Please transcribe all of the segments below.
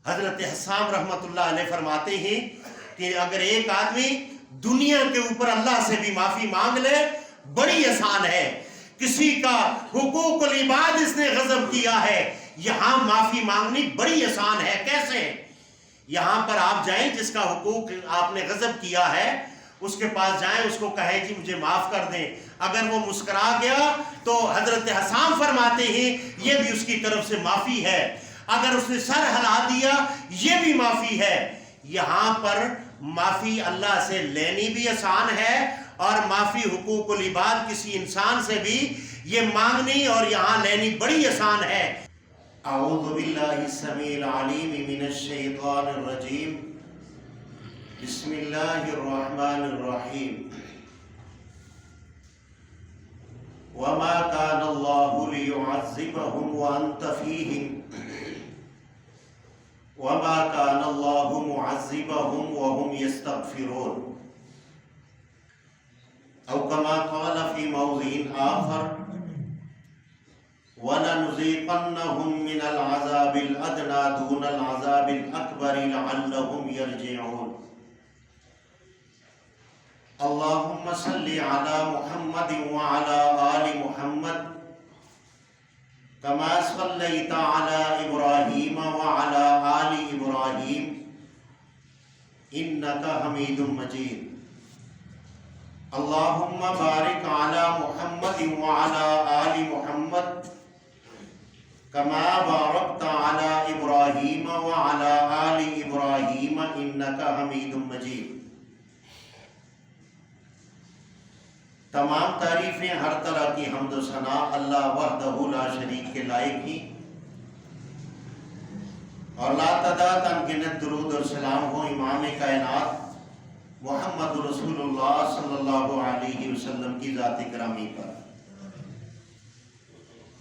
حضرت حسام رحمت اللہ علیہ فرماتے ہیں کہ اگر ایک آدمی دنیا کے اوپر اللہ سے بھی معافی مانگ لے بڑی آسان ہے. کسی کا حقوق العباد اس نے غضب کیا ہے، یہاں معافی مانگنی بڑی آسان ہے. کیسے؟ یہاں پر آپ جائیں، جس کا حقوق آپ نے غضب کیا ہے اس کے پاس جائیں، اس کو کہیں جی مجھے معاف کر دیں. اگر وہ مسکرا گیا تو حضرت حسام فرماتے ہیں یہ بھی اس کی طرف سے معافی ہے. اگر اس نے سر ہلا دیا یہ بھی معافی ہے. یہاں پر معافی اللہ سے لینی بھی آسان ہے اور معافی حقوق العباد کسی انسان سے بھی یہ مانگنی اور یہاں لینی بڑی آسان ہے. اعوذ باللہ السمیع العلیم من الشیطان الرجیم. بسم اللہ الرحمن الرحیم. وما كان الله ليعذبهم وأنت فيهم وما كان الله معذبهم وهم يستغفرون أو كما قال في موضع آخر وَلَنُذِيقَنَّهُم مِّنَ الْعَذَابِ الْأَدْنَىٰ دُونَ الْعَذَابِ الْأَكْبَرِ لَعَلَّهُمْ يَرْجِعُونَ. اللهم صل على محمد وعلى آل محمد كما صليت على إبراهيم وعلى آل إبراهيم إنك حميد مجيد. اللهم بارك على محمد وعلى آل محمد كما باركت على إبراهيم وعلى آل إبراهيم إنك حميد مجيد. تمام تعریفیں، ہر طرح کی حمد و ثنا اللہ وحدہ لا شریک کے لائق ہی، اور لا تعداد انگنت درود اور سلام ہو امام کائنات محمد رسول اللہ صلی اللہ علیہ وسلم کی ذات گرامی پر.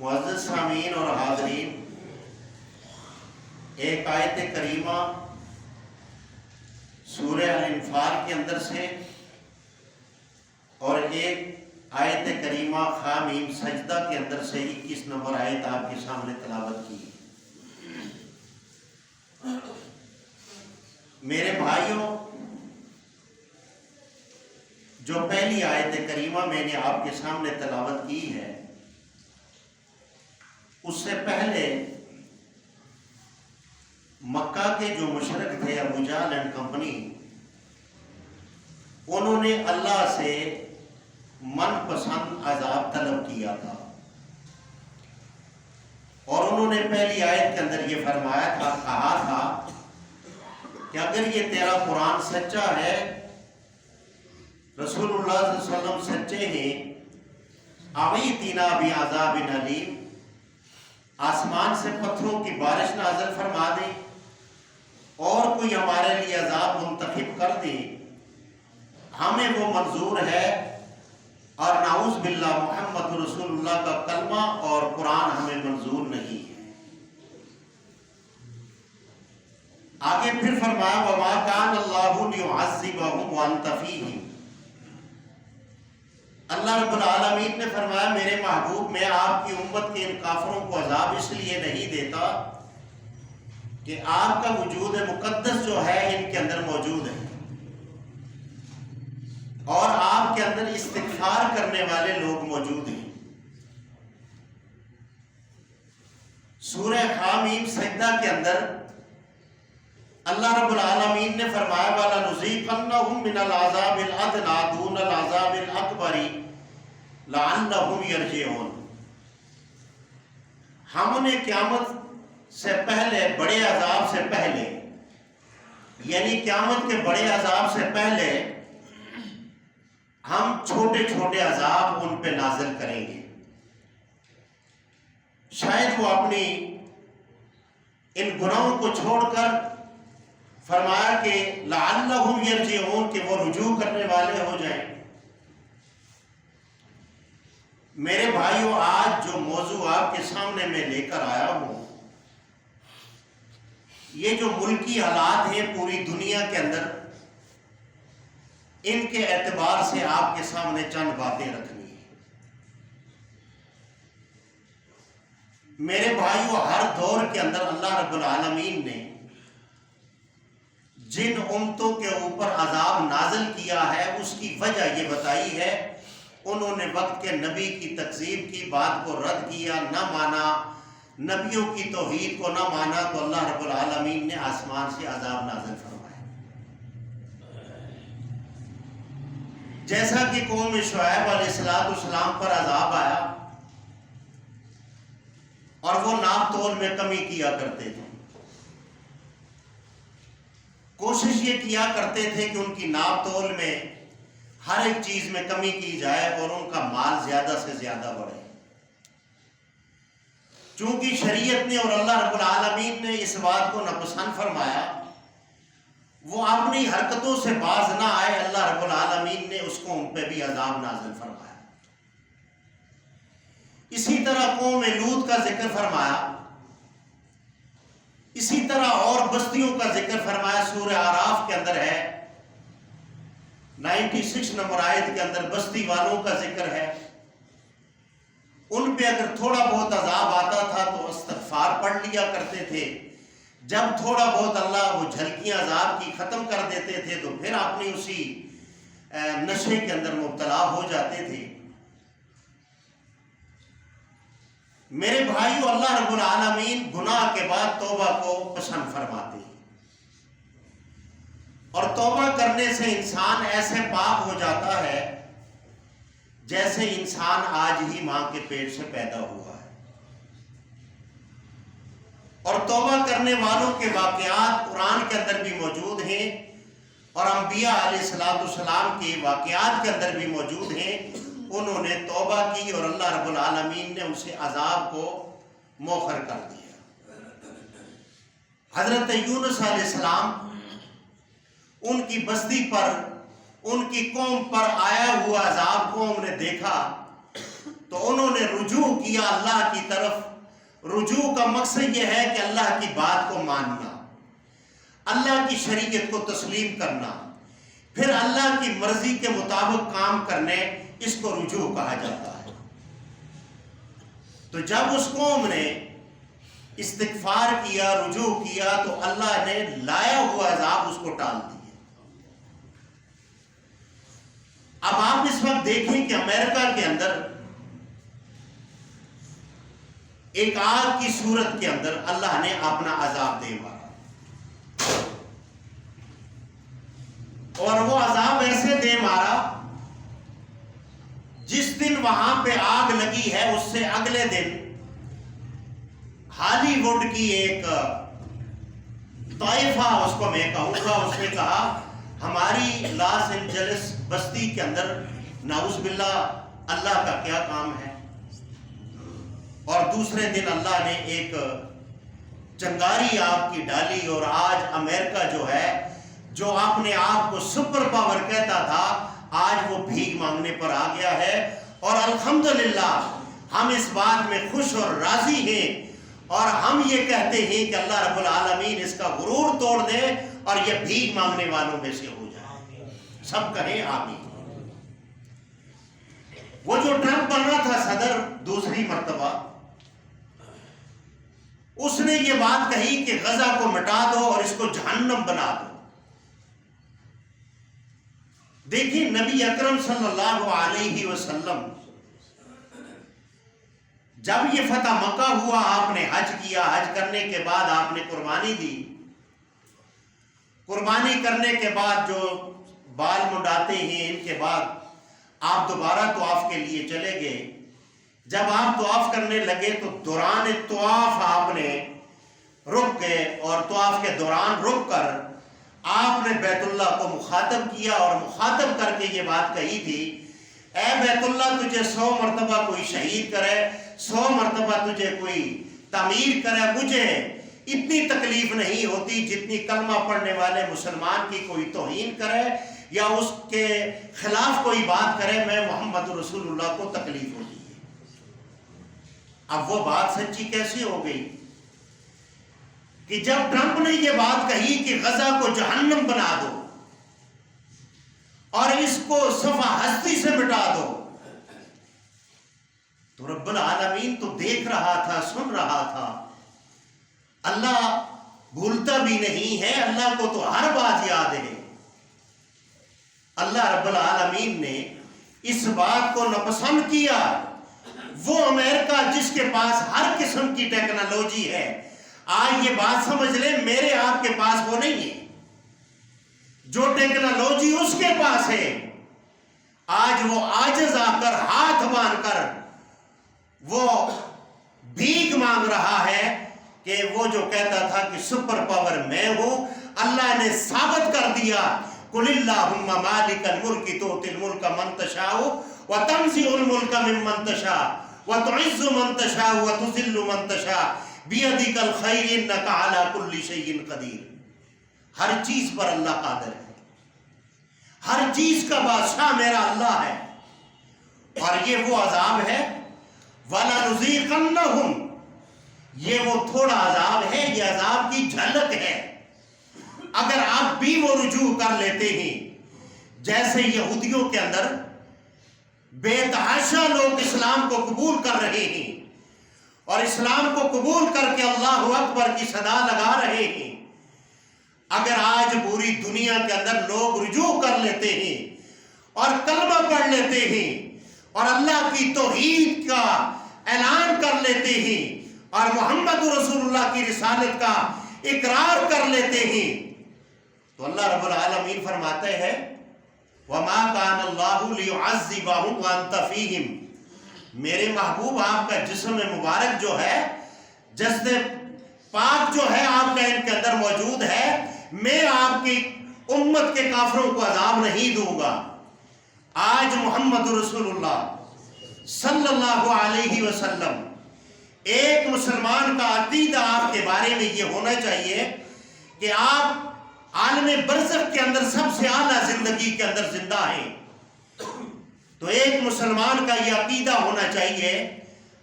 معزز سامعین اور حاضرین، ایک آیت کریمہ سورہ الانفال کے اندر سے اور ایک آیت کریمہ خامیم سجدہ کے اندر سے 21 نمبر آیت آپ کے سامنے تلاوت کی. میرے بھائیوں، جو پہلی آیت کریمہ میں نے آپ کے سامنے تلاوت کی ہے، اس سے پہلے مکہ کے جو مشرک تھے ابو جہل اینڈ کمپنی، انہوں نے اللہ سے من پسند عذاب طلب کیا تھا، اور انہوں نے پہلی آیت کے اندر یہ فرمایا تھا، کہا تھا کہ اگر یہ تیرا قرآن سچا ہے، رسول اللہ صلی اللہ علیہ وسلم سچے ہیں، اعیتنا بعذاب علیم، آسمان سے پتھروں کی بارش نازل فرما دیں اور کوئی ہمارے لیے عذاب منتخب کر دے، ہمیں وہ منظور ہے. اور نعوذ باللہ محمد رسول اللہ کا کلمہ اور قرآن ہمیں منظور نہیں ہے. آگے پھر فرمایا وَمَا كَانَ اللَّهُ لِيُعَذِّبَهُمْ وَأَنْتَ فِيهِمْ. اللہ رب العالمین نے فرمایا میرے محبوب، میں آپ کی امت کے ان کافروں کو عذاب اس لیے نہیں دیتا کہ آپ کا وجود مقدس جو ہے ان کے اندر موجود ہے، اور آپ کے اندر استغفار کرنے والے لوگ موجود ہیں. سورہ حامیم سجدہ کے اندر اللہ رب العالمین نے فرمایا وَلَنُذِيقَنَّهُم مِّنَ الْعَذَابِ الْأَدْنَىٰ دُونَ الْعَذَابِ الْأَكْبَرِ لَعَلَّهُمْ يَرْجِعُونَ. ہم نے قیامت سے پہلے، بڑے عذاب سے پہلے، یعنی قیامت کے بڑے عذاب سے پہلے ہم چھوٹے چھوٹے عذاب ان پہ نازل کریں گے. شاید وہ اپنی ان گناہوں کو چھوڑ کر فرمایا کہ لعلہم یرجعون، کہ وہ رجوع کرنے والے ہو جائیں. میرے بھائیوں، آج جو موضوع آپ کے سامنے میں لے کر آیا ہوں، یہ جو ملکی حالات ہیں پوری دنیا کے اندر، ان کے اعتبار سے آپ کے سامنے چند باتیں رکھنی ہیں. میرے بھائیوں، ہر دور کے اندر اللہ رب العالمین نے جن امتوں کے اوپر عذاب نازل کیا ہے اس کی وجہ یہ بتائی ہے، انہوں نے وقت کے نبی کی تکذیب کی، بات کو رد کیا، نہ مانا، نبیوں کی توحید کو نہ مانا، تو اللہ رب العالمین نے آسمان سے عذاب نازل فرمایا۔ جیسا کہ قوم شعیب علیہ السلام پر عذاب آیا اور وہ ناپ تول میں کمی کیا کرتے تھے، کوشش یہ کیا کرتے تھے کہ ان کی ناپ تول میں ہر ایک چیز میں کمی کی جائے اور ان کا مال زیادہ سے زیادہ بڑھے۔ چونکہ شریعت نے اور اللہ رب العالمین نے اس بات کو ناپسند فرمایا، وہ اپنی حرکتوں سے باز نہ آئے، اللہ رب العالمین نے اس کو ان پہ بھی عذاب نازل فرمایا۔ اسی طرح قوم لوط کا ذکر فرمایا، اسی طرح اور بستیوں کا ذکر فرمایا۔ سورہ اعراف کے اندر ہے 96 نمبر آیت کے اندر بستی والوں کا ذکر ہے۔ ان پہ اگر تھوڑا بہت عذاب آتا تھا تو استغفار پڑھ لیا کرتے تھے، جب تھوڑا بہت اللہ وہ جھلکیاں عذاب کی ختم کر دیتے تھے تو پھر اپنی اسی نشے کے اندر مبتلا ہو جاتے تھے۔ میرے بھائیو، اللہ رب العالمین گناہ کے بعد توبہ کو پسند فرماتے ہیں، اور توبہ کرنے سے انسان ایسے پاک ہو جاتا ہے جیسے انسان آج ہی ماں کے پیٹ سے پیدا ہوا ہے۔ اور توبہ کرنے والوں کے واقعات قرآن کے اندر بھی موجود ہیں اور انبیاء علیہ السلام کے واقعات کے اندر بھی موجود ہیں۔ انہوں نے توبہ کی اور اللہ رب العالمین نے اسے عذاب کو مؤخر کر دیا۔ حضرت یونس علیہ السلام، ان کی بستی پر، ان کی قوم پر آیا ہوا عذاب قوم نے دیکھا تو انہوں نے رجوع کیا اللہ کی طرف۔ رجوع کا مقصد یہ ہے کہ اللہ کی بات کو ماننا، اللہ کی شریعت کو تسلیم کرنا، پھر اللہ کی مرضی کے مطابق کام کرنے، اس کو رجوع کہا جاتا ہے۔ تو جب اس قوم نے استغفار کیا، رجوع کیا، تو اللہ نے لایا ہوا عذاب اس کو ٹال دیا۔ اب آپ اس وقت دیکھیں کہ امریکہ کے اندر ایک آگ کی صورت کے اندر اللہ نے اپنا عذاب دے مارا، اور وہ عذاب ایسے دے مارا جس دن وہاں پہ آگ لگی ہے اس سے اگلے دن ہالی ووڈ کی ایک طائفہ، اس کو میں کہوں گا، اس نے کہا ہماری لاس اینجلس بستی کے اندر نعوذ باللہ اللہ کا کیا کام ہے۔ اور دوسرے دن اللہ نے ایک چنگاری آگ کی ڈالی، اور آج امریکہ جو ہے، جو اپنے آپ کو سپر پاور کہتا تھا، آج وہ بھیک مانگنے پر آ گیا ہے۔ اور الحمدللہ ہم اس بات میں خوش اور راضی ہیں، اور ہم یہ کہتے ہیں کہ اللہ رب العالمین اس کا غرور توڑ دے اور یہ بھیک مانگنے والوں میں سے ہو جائے۔ سب کہیں آمین۔ وہ جو ٹرمپ بنا تھا صدر دوسری مرتبہ، اس نے یہ بات کہی کہ غزہ کو مٹا دو اور اس کو جہنم بنا دو۔ دیکھیں نبی اکرم صلی اللہ علیہ وسلم جب یہ فتح مکہ ہوا، آپ نے حج کیا، حج کرنے کے بعد آپ نے قربانی دی۔ قربانی کرنے کے بعد جو بال منڈاتے ہیں، ان کے بعد آپ دوبارہ طواف کے لیے چلے گئے۔ جب آپ طواف کرنے لگے تو دوران طواف آپ نے رک گئے، اور طواف کے دوران رک کر آپ نے بیت اللہ کو مخاطب کیا، اور مخاطب کر کے یہ بات کہی تھی، اے بیت اللہ، تجھے 100 مرتبہ کوئی شہید کرے، 100 مرتبہ تجھے کوئی تعمیر کرے، مجھے اتنی تکلیف نہیں ہوتی جتنی کلمہ پڑھنے والے مسلمان کی کوئی توہین کرے یا اس کے خلاف کوئی بات کرے، میں محمد رسول اللہ کو تکلیف ہوتی ہے۔ اب وہ بات سچی کیسے ہو گئی کہ جب ٹرمپ نے یہ بات کہی کہ غزہ کو جہنم بنا دو اور اس کو صفحہ ہستی سے مٹا دو، تو رب العالمین تو دیکھ رہا تھا، سن رہا تھا۔ اللہ بھولتا بھی نہیں ہے، اللہ کو تو ہر بات یاد ہے۔ اللہ رب العالمین نے اس بات کو ناپسند کیا۔ وہ امریکہ جس کے پاس ہر قسم کی ٹیکنالوجی ہے، آج یہ بات سمجھ لیں میرے آپ کے پاس وہ نہیں ہے۔ جو ٹیکنالوجی اس کے پاس ہے، آج وہ عاجز آ کر ہاتھ باندھ کر وہ بھیک مانگ رہا ہے کہ وہ جو کہتا تھا کہ سپر پاور میں ہوں، اللہ نے ثابت کر دیا، قل اللہم مالک الملک تؤتی الملک من تشاء وتنزع الملک ممن تشاء وتعز من تشاء وتذل من تشاء بیدک الخیر انک علی کل شیء قدیر۔ ہر چیز پر اللہ قادر ہے، ہر چیز کا بادشاہ میرا اللہ ہے۔ اور یہ وہ عذاب ہے، وَلَنُذِيقَنَّهُمْ، یہ وہ تھوڑا عذاب ہے، یہ عذاب کی جھلک ہے۔ اگر آپ بھی وہ رجوع کر لیتے ہیں، جیسے یہودیوں کے اندر بے تحاشا لوگ اسلام کو قبول کر رہے ہیں اور اسلام کو قبول کر کے اللہ اکبر کی صدا لگا رہے ہیں، اگر آج پوری دنیا کے اندر لوگ رجوع کر لیتے ہیں اور کلمہ پڑھ لیتے ہیں اور اللہ کی توحید کا اعلان کر لیتے ہیں اور محمد رسول اللہ کی رسالت کا اقرار کر لیتے ہیں، تو اللہ رب العالمین فرماتے ہیں وَمَا كَانَ اللَّهُ لِيُعَذِّبَهُمْ وَأَنْتَ فِيهِمْ، میرے محبوب آپ کا جسم مبارک جو ہے، جسد پاک جو ہے آپ کا ان کے اندر موجود ہے، میں آپ کی امت کے کافروں کو عذاب نہیں دوں گا۔ آج محمد رسول اللہ صلی اللہ علیہ وسلم، ایک مسلمان کا عقیدہ آپ کے بارے میں یہ ہونا چاہیے کہ آپ عالم برزخ کے اندر سب سے اعلیٰ زندگی کے اندر زندہ ہیں۔ تو ایک مسلمان کا یہ عقیدہ ہونا چاہیے۔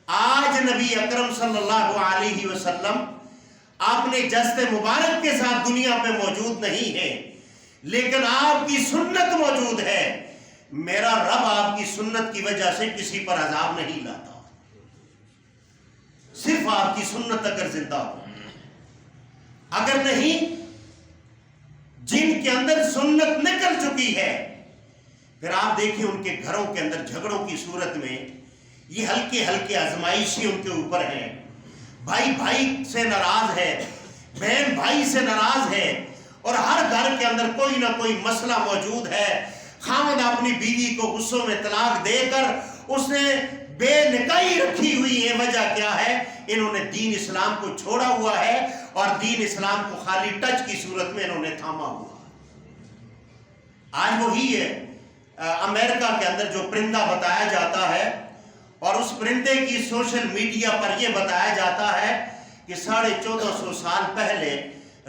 آج نبی اکرم صلی اللہ علیہ وسلم اپنے جسد مبارک کے ساتھ دنیا پہ موجود نہیں ہے، لیکن آپ کی سنت موجود ہے۔ میرا رب آپ کی سنت کی وجہ سے کسی پر عذاب نہیں لاتا، صرف آپ کی سنت اگر زندہ ہو۔ اگر نہیں، جن کے اندر سنت نکل چکی ہے، پھر آپ دیکھیں ان کے گھروں کے اندر جھگڑوں کی صورت میں یہ ہلکے ہلکے آزمائشی ان کے اوپر ہیں۔ بھائی بھائی سے ناراض ہے، بہن بھائی سے ناراض ہے، اور ہر گھر کے اندر کوئی نہ کوئی مسئلہ موجود ہے۔ خاوند اپنی بیوی کو غصوں میں طلاق دے کر اس نے بے نکاحی رکھی ہوئی ہے، وجہ کیا ہے؟ انہوں نے دین اسلام کو چھوڑا ہوا ہے اور دین اسلام کو خالی ٹچ کی صورت میں انہوں نے تھاما ہوا۔ آج وہی ہے امریکہ کے اندر جو پرندہ بتایا جاتا ہے، اور اس پرندے کی سوشل میڈیا پر یہ بتایا جاتا ہے کہ 1450 سال پہلے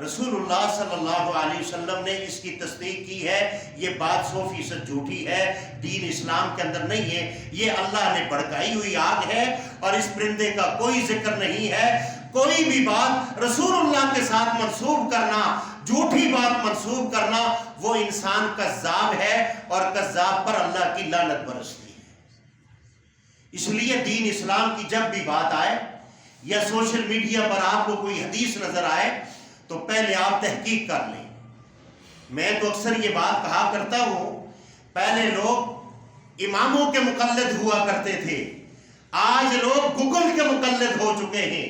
رسول اللہ صلی اللہ علیہ وسلم نے اس کی تصدیق کی ہے۔ یہ بات 100% جھوٹی ہے، دین اسلام کے اندر نہیں ہے، یہ اللہ نے بھڑکائی ہوئی آگ ہے، اور اس پرندے کا کوئی ذکر نہیں ہے۔ کوئی بھی بات رسول اللہ کے ساتھ منسوب کرنا، جھوٹی بات منسوب کرنا، وہ انسان کذاب ہے، اور کذاب پر اللہ کی لعنت برستی ہے۔ اس لیے دین اسلام کی جب بھی بات آئے یا سوشل میڈیا پر آپ کو کوئی حدیث نظر آئے تو پہلے آپ تحقیق کر لیں۔ میں تو اکثر یہ بات کہا کرتا ہوں، پہلے لوگ اماموں کے مقلد ہوا کرتے تھے، آج لوگ گوگل کے مقلد ہو چکے ہیں۔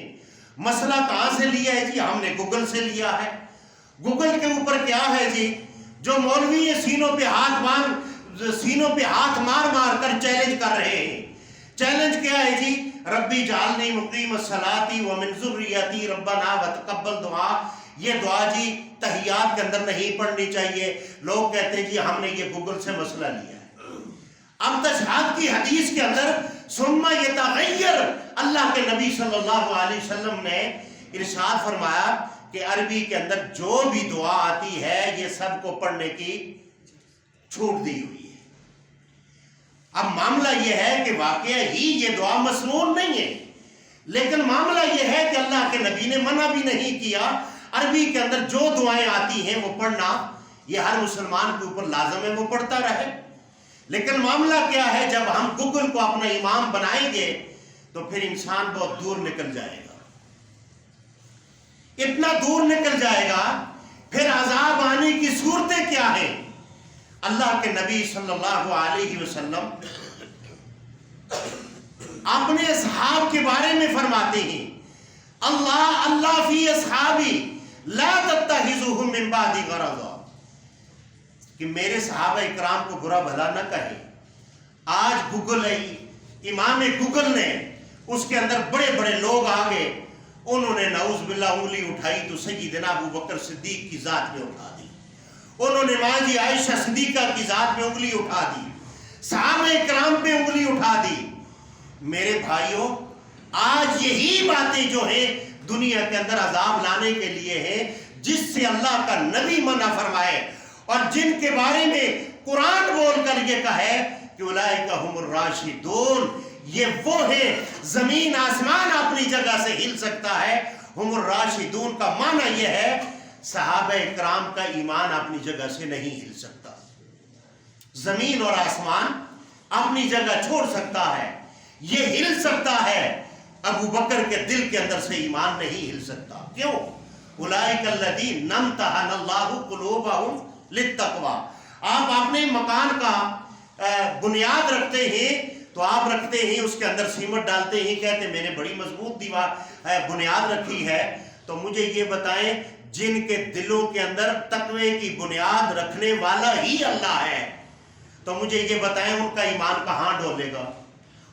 مسئلہ کہاں سے لیا ہے جی؟ ہم نے گوگل سے لیا ہے۔ گوگل کے اوپر کیا ہے جی؟ جو مولوی سینوں پہ ہاتھ مار مار کر چیلنج کر رہے ہیں۔ چیلنج کیا ہے جی؟ ربی جعلنی مقیم الصلاۃ ومن ذریتی ربنا وتقبل دعا۔ یہ دعا جی تحیات کے اندر نہیں پڑھنی چاہیے۔ لوگ کہتے ہیں جی ہم نے یہ گوگل سے مسئلہ لیا ہے۔ اب تشہد کی حدیث کے اندر ثم یتغیر، اللہ کے نبی صلی اللہ علیہ وسلم نے ارشاد فرمایا کہ عربی کے اندر جو بھی دعا آتی ہے یہ سب کو پڑھنے کی چھوٹ دی ہوئی ہے۔ اب معاملہ یہ ہے کہ واقعہ ہی یہ دعا مسنون نہیں ہے، لیکن معاملہ یہ ہے کہ اللہ کے نبی نے منع بھی نہیں کیا۔ عربی کے اندر جو دعائیں آتی ہیں وہ پڑھنا یہ ہر مسلمان کے اوپر لازم ہے، وہ پڑھتا رہے۔ لیکن معاملہ کیا ہے، جب ہم گوگل کو اپنا امام بنائیں گے تو پھر انسان بہت دور نکل جائے گا۔ اتنا دور نکل جائے گا، پھر عذاب آنے کی صورتیں کیا ہیں؟ اللہ کے نبی صلی اللہ علیہ وسلم اپنے اصحاب کے بارے میں فرماتے ہیں، اللہ فی اصحابی لا تتخذوہم من بعدی غرضا، کہ میرے صحابہ اکرام کو برا بھلا نہ کہے۔ آج گوگل ہے، امام گوگل نے اس کے اندر بڑے بڑے لوگ آگے، انہوں نے نعوذ باللہ انگلی اٹھائی تو سیدنا ابو بکر صدیق کی ذات میں اٹھا دی، انہوں نے ماں جی عائشہ صدیقہ کی ذات میں انگلی اٹھا دی، صحابہ اکرام پہ انگلی اٹھا دی۔ میرے بھائیوں، آج یہی باتیں جو ہیں دنیا کے اندر عذاب لانے کے لیے ہیں، جس سے اللہ کا نبی منع فرمائے اور جن کے بارے میں قرآن بول کر یہ کہے کہ اولئک ھم الراشدون، یہ وہ ہے، زمین آسمان اپنی جگہ سے ہل سکتا ہے۔ ہم الراشدون کا معنی یہ ہے صحابہ اکرام کا ایمان اپنی جگہ سے نہیں ہل سکتا، زمین اور آسمان اپنی جگہ چھوڑ سکتا ہے، یہ ہل سکتا ہے، ابو بکر کے دل کے اندر سے ایمان نہیں ہل سکتا۔ کیوں؟ اولئک الذین امتحن اللہ قلوبہم للتقوی۔ آپ اپنے مکان کا بنیاد رکھتے ہیں تو آپ رکھتے ہیں، اس کے اندر سیمنٹ ڈالتے ہیں، کہتے ہیں میں نے بڑی مضبوط بنیاد رکھی ہے، تو مجھے یہ بتائیں جن کے دلوں کے اندر تقوی کی بنیاد رکھنے والا ہی اللہ ہے، تو مجھے یہ بتائیں ان کا ایمان کہاں ڈولے گا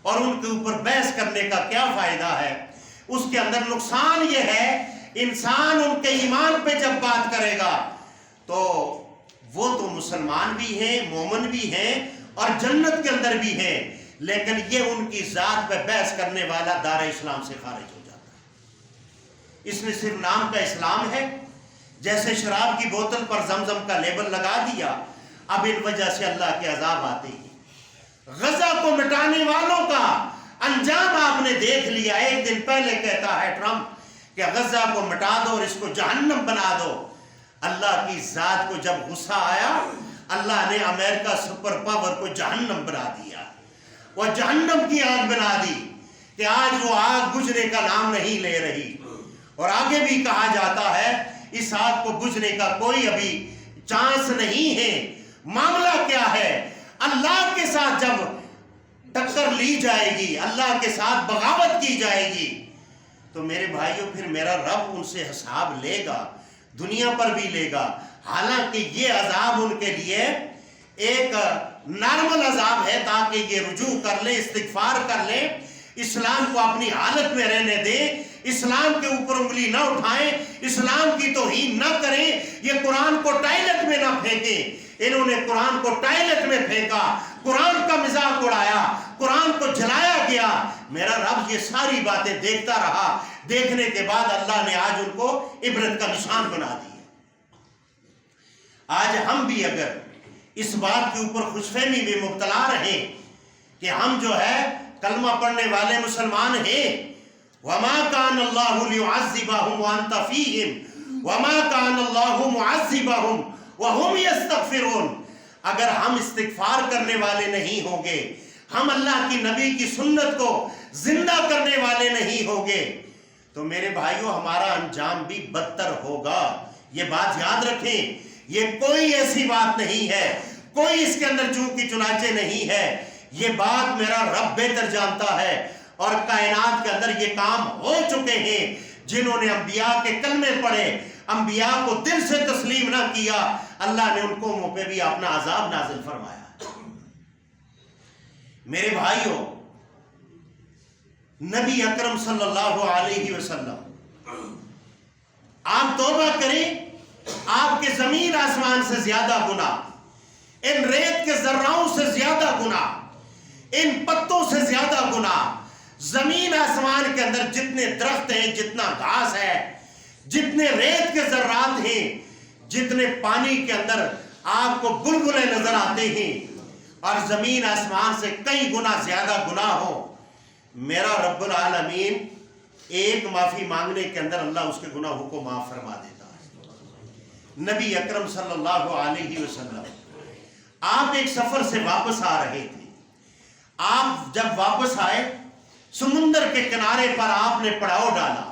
اور ان کے اوپر بحث کرنے کا کیا فائدہ ہے؟ اس کے اندر نقصان یہ ہے، انسان ان کے ایمان پہ جب بات کرے گا تو وہ تو مسلمان بھی ہیں، مومن بھی ہیں اور جنت کے اندر بھی ہیں، لیکن یہ ان کی ذات پہ بحث کرنے والا دار اسلام سے خارج ہو جاتا ہے۔ اس نے صرف نام کا اسلام ہے، جیسے شراب کی بوتل پر زمزم کا لیبل لگا دیا، اب ان وجہ سے اللہ کے عذاب آتے ہیں۔ غزہ کو مٹانے والوں کا انجام آپ نے دیکھ لیا۔ ایک دن پہلے کہتا ہے ٹرمپ کہ غزہ کو مٹا دو اور اس کو جہنم بنا دو۔ اللہ کی ذات کو جب غصہ آیا، اللہ نے امریکہ سپر پاور کو جہنم بنا دیا، وہ جہنم کی آگ بنا دی کہ آج وہ آگ بجھنے کا نام نہیں لے رہی، اور آگے بھی کہا جاتا ہے اس آگ کو بجھنے کا کوئی ابھی چانس نہیں ہے۔ معاملہ کیا ہے؟ اللہ کے ساتھ جب ٹکر لی جائے گی، اللہ کے ساتھ بغاوت کی جائے گی، تو میرے بھائیوں پھر میرا رب ان سے حساب لے گا، دنیا پر بھی لے گا۔ حالانکہ یہ عذاب ان کے لیے ایک نارمل عذاب ہے، تاکہ یہ رجوع کر لیں، استغفار کر لیں، اسلام کو اپنی حالت میں رہنے دیں، اسلام کے اوپر انگلی نہ اٹھائیں، اسلام کی توہین نہ کریں، یہ قرآن کو ٹائلٹ میں نہ پھینکیں۔ انہوں نے قرآن کو ٹائلٹ میں پھینکا، قرآن کا مذاق اڑایا، قرآن کو جلایا گیا۔ میرا رب یہ ساری باتیں دیکھتا رہا، دیکھنے کے بعد اللہ نے آج ان کو عبرت کا نشان بنا دیا۔ آج ہم بھی اگر اس بات کے اوپر خوش فہمی میں مبتلا رہے کہ ہم جو ہے کلمہ پڑھنے والے مسلمان ہیں، وَمَا كَانَ اللَّهُ لِيُعَذِّبَهُمْ وَأَنْتَ فِيهِمْ وَمَا كَانَ اللَّهُ مُعَذِّبَهُمْ وَهُمْ يَسْتَغْفِرُونَ، اگر ہم استغفار کرنے والے نہیں ہوں گے، ہم اللہ کی نبی کی سنت کو زندہ کرنے والے نہیں ہوں گے، تو میرے بھائیوں ہمارا انجام بھی بدتر ہوگا۔ یہ بات یاد رکھیں، یہ کوئی ایسی بات نہیں ہے، کوئی اس کے اندر چونکہ چنانچہ نہیں ہے، یہ بات میرا رب بہتر جانتا ہے، اور کائنات کے اندر یہ کام ہو چکے ہیں۔ جنہوں نے انبیاء کے کلمے پڑھے، انبیاء کو دل سے تسلیم نہ کیا، اللہ نے ان قوموں پہ بھی اپنا عذاب نازل فرمایا۔ میرے بھائیوں، نبی اکرم صلی اللہ علیہ وسلم، آپ توبہ کریں، آپ کے زمین آسمان سے زیادہ گناہ، ان ریت کے ذراؤں سے زیادہ گناہ، ان پتوں سے زیادہ گناہ، زمین آسمان کے اندر جتنے درخت ہیں، جتنا گھاس ہے، جتنے ریت کے ذرات ہیں، جتنے پانی کے اندر آپ کو بلبلے نظر آتے ہیں، اور زمین آسمان سے کئی گنا زیادہ گناہ ہو، میرا رب العالمین ایک معافی مانگنے کے اندر اللہ اس کے گناہوں کو معاف فرما دیتا ہے۔ نبی اکرم صلی اللہ علیہ وسلم آپ ایک سفر سے واپس آ رہے تھے، آپ جب واپس آئے، سمندر کے کنارے پر آپ نے پڑاؤ ڈالا،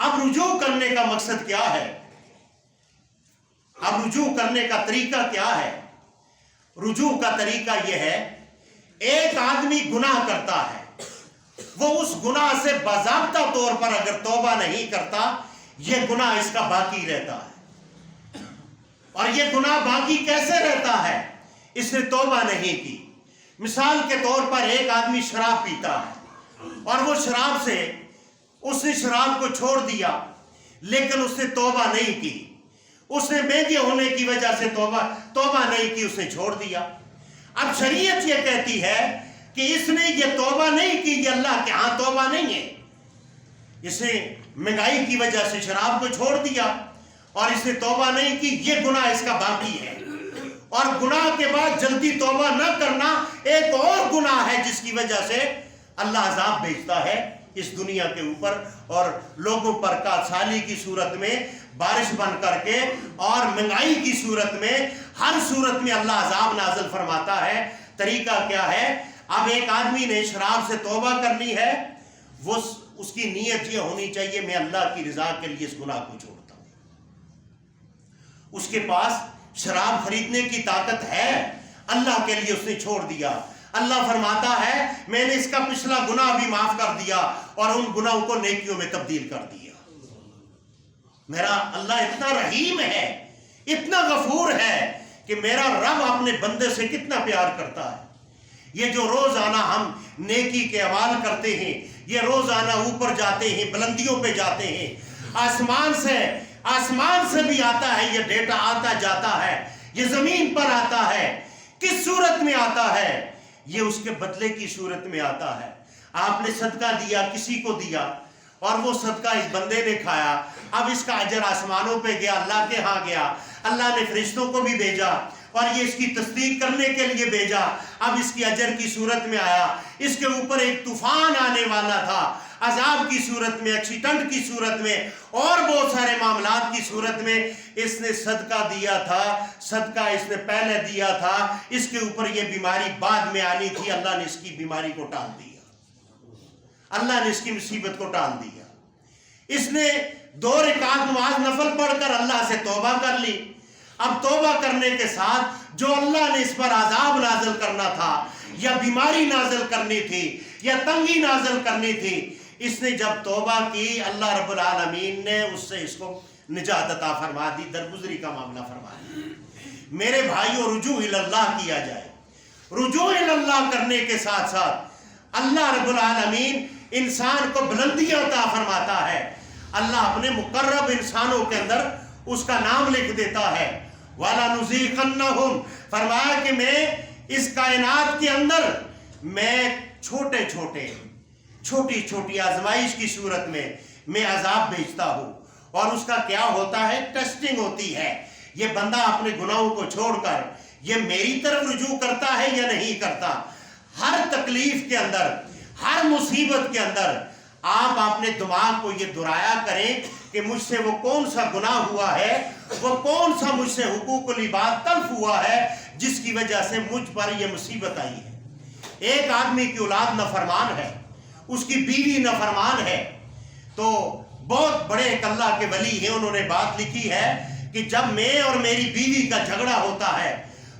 اب رجوع کرنے کا مقصد کیا ہے؟ اب رجوع کرنے کا طریقہ کیا ہے؟ رجوع کا طریقہ یہ ہے، ایک آدمی گناہ کرتا ہے، وہ اس گناہ سے باضابطہ طور پر اگر توبہ نہیں کرتا، یہ گناہ اس کا باقی رہتا ہے۔ اور یہ گناہ باقی کیسے رہتا ہے؟ اس نے توبہ نہیں کی۔ مثال کے طور پر ایک آدمی شراب پیتا ہے اور وہ شراب سے اس نے شراب کو چھوڑ دیا، لیکن اس نے توبہ نہیں کی، اس نے مہنگے ہونے کی وجہ سے توبہ نہیں کی، اس نے چھوڑ دیا۔ اب شریعت یہ کہتی ہے کہ اس نے یہ توبہ نہیں کی، یہ اللہ کے ہاں توبہ نہیں ہے۔ اس نے مہنگائی کی وجہ سے شراب کو چھوڑ دیا اور اس نے توبہ نہیں کی، یہ گناہ اس کا باقی ہے۔ اور گناہ کے بعد جلدی توبہ نہ کرنا ایک اور گناہ ہے، جس کی وجہ سے اللہ عذاب بھیجتا ہے اس دنیا کے اوپر، اور لوگوں پر کاسالی کی صورت میں، بارش بن کر کے، اور مہنگائی کی صورت میں، ہر صورت میں اللہ عذاب نازل فرماتا ہے۔ طریقہ کیا ہے؟ اب ایک آدمی نے شراب سے توبہ کرنی ہے، وہ اس کی نیت یہ ہونی چاہیے، میں اللہ کی رضا کے لیے اس گناہ کو چھوڑتا ہوں۔ اس کے پاس شراب خریدنے کی طاقت ہے، اللہ کے لیے اس نے چھوڑ دیا۔ اللہ فرماتا ہے میں نے اس کا پچھلا گناہ بھی معاف کر دیا اور ان گناہوں کو نیکیوں میں تبدیل کر دیا۔ میرا اللہ اتنا رحیم ہے، اتنا غفور ہے کہ میرا رب اپنے بندے سے کتنا پیار کرتا ہے۔ یہ جو روزانہ ہم نیکی کے اعمال کرتے ہیں، یہ روزانہ اوپر جاتے ہیں، بلندیوں پہ جاتے ہیں، آسمان سے بھی آتا ہے، یہ ڈیٹا آتا جاتا ہے، یہ زمین پر آتا ہے۔ کس صورت میں آتا ہے؟ یہ اس کے بدلے کی صورت میں آتا ہے۔ آپ نے صدقہ دیا، کسی کو دیا، اور وہ صدقہ اس بندے نے کھایا، اب اس کا اجر آسمانوں پہ گیا، اللہ کے ہاں گیا، اللہ نے فرشتوں کو بھی بھیجا اور یہ اس کی تصدیق کرنے کے لیے بھیجا، اب اس کی اجر کی صورت میں آیا۔ اس کے اوپر ایک طوفان آنے والا تھا، عذاب کی صورت میں، ایکسیڈنٹ کی صورت میں، اور بہت سارے معاملات کی صورت میں اس نے صدقہ دیا تھا، صدقہ اس نے پہلے دیا تھا، اس کے اوپر یہ بیماری بعد میں آنی تھی، اللہ نے اس کی بیماری کو ٹال دیا، اللہ نے اس کی مصیبت کو ٹال دیا۔ اس نے 2 رکعت نماز نفل پڑھ کر اللہ سے توبہ کر لی۔ اب توبہ کرنے کے ساتھ جو اللہ نے اس پر عذاب نازل کرنا تھا، یا بیماری نازل کرنی تھی، یا تنگی نازل کرنی تھی، اس نے جب توبہ کی، اللہ رب العالمین نے اس سے اس کو نجات عطا فرما دی، درگزری کا معاملہ فرما دیا۔ میرے بھائیو، رجوع اللہ کیا جائے۔ رجوع اللہ کرنے کے ساتھ ساتھ اللہ رب العالمین انسان کو بلندیاں عطا فرماتا ہے۔ اللہ اپنے مقرب انسانوں کے اندر اس کا نام لکھ دیتا ہے۔ وَلَنُذِيقَنَّهُمْ، فرمایا کہ میں اس کائنات کے اندر میں چھوٹی چھوٹی آزمائش کی صورت میں عذاب بھیجتا ہوں، اور اس کا کیا ہوتا ہے؟ ٹیسٹنگ ہوتی ہے۔ یہ بندہ اپنے گناہوں کو چھوڑ کر یہ میری طرف رجوع کرتا ہے یا نہیں کرتا۔ ہر تکلیف کے اندر، ہر مصیبت کے اندر آپ اپنے دماغ کو یہ دہرایا کریں کہ مجھ سے وہ کون سا گناہ ہوا ہے، وہ کون سا مجھ سے حقوق العباد تلف ہوا ہے جس کی وجہ سے مجھ پر یہ مصیبت آئی ہے۔ ایک آدمی کی اولاد نافرمان ہے، اس کی بیوی نافرمان ہے، تو بہت بڑے ایک اللہ کے ولی ہیں، انہوں نے بات لکھی ہے کہ جب میں اور میری بیوی کا جھگڑا ہوتا ہے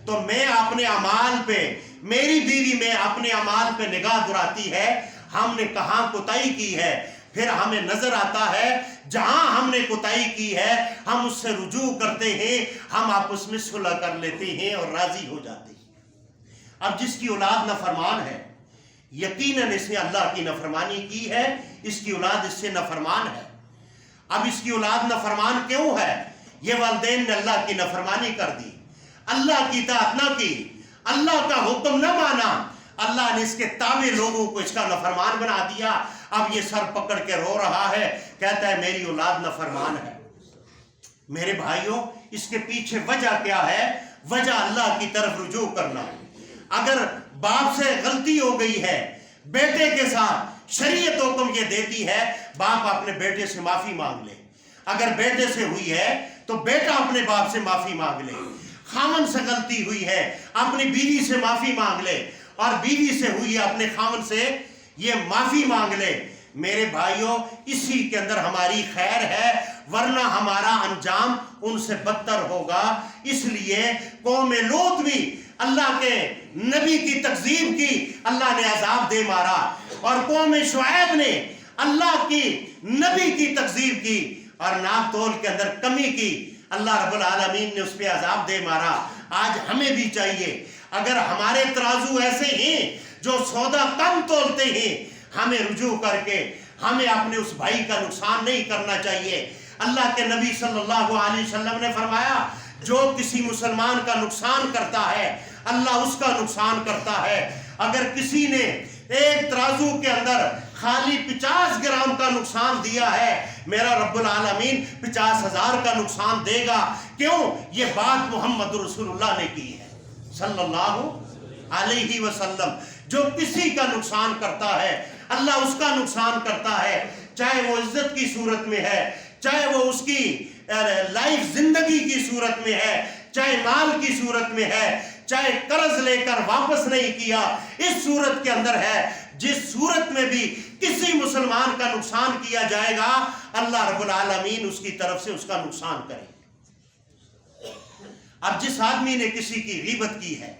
تو میں اپنے اعمال پہ، میری بیوی میں اپنے اعمال پہ نگاہ دراتی ہے، ہم نے کہاں کوتاہی کی ہے، پھر ہمیں نظر آتا ہے جہاں ہم نے کوتاہی کی ہے ہم اس سے رجوع کرتے ہیں، ہم آپس میں صلح کر لیتے ہیں اور راضی ہو جاتے ہیں۔ اب جس کی اولاد نافرمان ہے، یقیناً اس نے اللہ کی نافرمانی کی ہے، اس کی اولاد اس سے نافرمان ہے۔ اب اس کی اولاد نافرمان کیوں ہے؟ یہ والدین نے اللہ کی نافرمانی کر دی، اللہ کی اطاعت نہ کی، اللہ کا حکم نہ مانا، اللہ نے اس کے تابع لوگوں کو اس کا نافرمان بنا دیا۔ اب یہ سر پکڑ کے رو رہا ہے، کہتا ہے میری اولاد نافرمان ہے۔ میرے بھائیوں، اس کے پیچھے وجہ کیا ہے؟ وجہ اللہ کی طرف رجوع کرنا۔ اگر باپ سے غلطی ہو گئی ہے، بیٹے کے ساتھ شریعت حکم یہ دیتی ہے باپ اپنے بیٹے سے معافی مانگ لے۔ اگر بیٹے سے ہوئی ہے تو بیٹا اپنے باپ سے معافی مانگ لے۔ خاوند سے غلطی ہوئی ہے، اپنی بیوی سے معافی مانگ لے، اور بیوی سے ہوئی ہے اپنے خاوند سے یہ معافی مانگ لے۔ میرے بھائیوں اسی کے اندر ہماری خیر ہے، ورنہ ہمارا انجام ان سے بدتر ہوگا۔ اس لیے قوم لوط بھی اللہ کے نبی کی تکذیب کی، اللہ نے عذاب دے مارا، اور قوم شعیب نے اللہ کی نبی کی تکذیب کی اور ناپ تول کے اندر کمی کی، اللہ رب العالمین نے اس پہ عذاب دے مارا۔ آج ہمیں بھی چاہیے، اگر ہمارے ترازو ایسے ہیں جو سودا کم تولتے ہیں، ہمیں رجوع کر کے ہمیں اپنے اس بھائی کا نقصان نہیں کرنا چاہیے۔ اللہ کے نبی صلی اللہ علیہ وسلم نے فرمایا جو کسی مسلمان کا نقصان کرتا ہے اللہ اس کا نقصان کرتا ہے۔ اگر کسی نے ایک ترازو کے اندر خالی 50 گرام کا نقصان دیا ہے، میرا رب العالمین 50,000 کا نقصان دے گا۔ کیوں؟ یہ بات محمد رسول اللہ نے کی ہے صلی اللہ علیہ وسلم۔ جو کسی کا نقصان کرتا ہے اللہ اس کا نقصان کرتا ہے، چاہے وہ عزت کی صورت میں ہے، چاہے وہ اس کی لائف زندگی کی صورت میں ہے، چاہے مال کی صورت میں ہے، چاہے قرض لے کر واپس نہیں کیا، اس صورت کے اندر ہے۔ جس صورت میں بھی کسی مسلمان کا نقصان کیا جائے گا اللہ رب العالمین اس کی طرف سے اس کا نقصان کرے۔ اب جس آدمی نے کسی کی غیبت کی ہے،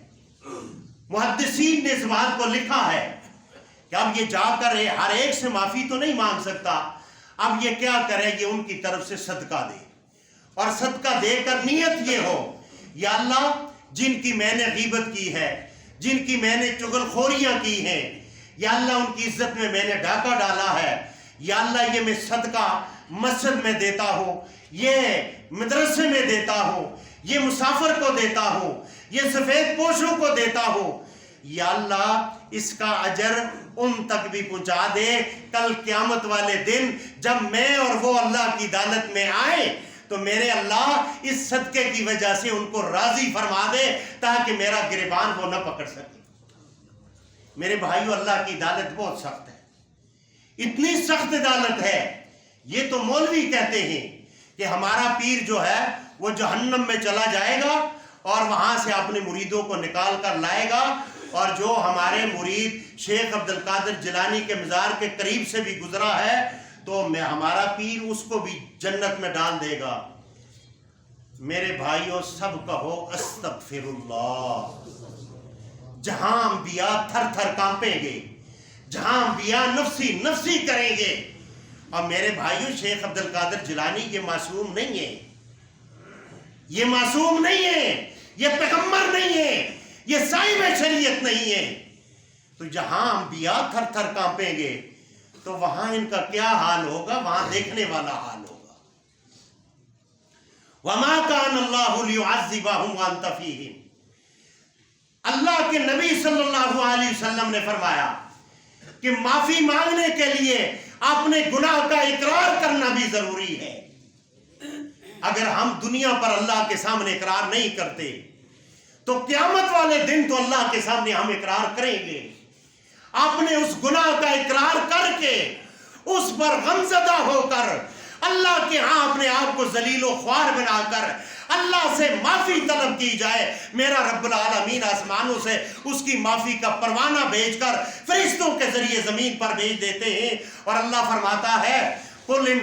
محدثین نے اس بات کو لکھا ہے کہ اب یہ جا کر ہر ایک سے معافی تو نہیں مانگ سکتا، اب یہ کیا کرے، یہ ان کی طرف سے صدقہ دے، اور صدقہ دے کر نیت یہ ہو یا اللہ جن کی میں نے غیبت کی ہے، جن کی میں نے چغل خوریاں کی ہیں، یا اللہ ان کی عزت میں میں نے ڈاکہ ڈالا ہے، یا اللہ یہ میں صدقہ مسجد میں دیتا ہوں، یہ مدرسے میں دیتا ہوں، یہ مسافر کو دیتا ہوں، یہ سفید پوشوں کو دیتا ہوں، یا اللہ اس کا اجر ان تک بھی پہنچا دے کل قیامت والے دن جب میں اور وہ اللہ کی عدالت میں آئے تو میرے اللہ اس صدقے کی وجہ سے ان کو راضی فرما دے تاکہ میرا گریبان وہ نہ پکڑ سکے۔ میرے بھائیو اللہ کی عدالت بہت سخت ہے، اتنی سخت عدالت ہے، یہ تو مولوی کہتے ہیں کہ ہمارا پیر جو ہے وہ جہنم میں چلا جائے گا اور وہاں سے اپنے مریدوں کو نکال کر لائے گا، اور جو ہمارے مرید شیخ عبد القادر جیلانی کے مزار کے قریب سے بھی گزرا ہے تو ہمارا پیر اس کو بھی جنت میں ڈال دے گا۔ میرے بھائیوں سب کہو استغفر اللہ۔ جہاں انبیاء تھر تھر کانپیں گے، جہاں انبیاء نفسی نفسی کریں گے، اور میرے بھائیوں شیخ عبد القادر جیلانی یہ معصوم نہیں ہے، یہ معصوم نہیں ہے، یہ پیغمبر نہیں ہے، یہ صاحب شریعت نہیں ہے۔ تو جہاں انبیاء تھر تھر کانپیں گے تو وہاں ان کا کیا حال ہوگا، وہاں دیکھنے والا حال ہوگا۔ وَمَا كَانَ اللَّهُ لِيُعَذِّبَهُمْ وَأَنْتَ فِيهِمْ۔ اللہ کے نبی صلی اللہ علیہ وسلم نے فرمایا کہ معافی مانگنے کے لیے اپنے گناہ کا اقرار کرنا بھی ضروری ہے۔ اگر ہم دنیا پر اللہ کے سامنے اقرار نہیں کرتے تو قیامت والے دن تو اللہ کے سامنے ہم اقرار کریں گے۔ اپنے اس گناہ کا اقرار کر کے اس پر غمزدہ ہو کر اللہ کے ہاں اپنے آپ کو ذلیل و خوار بنا کر اللہ سے معافی طلب کی جائے، میرا رب العالمین آسمانوں سے اس کی معافی کا پروانہ بھیج کر فرشتوں کے ذریعے زمین پر بھیج دیتے ہیں، اور اللہ فرماتا ہے قل ان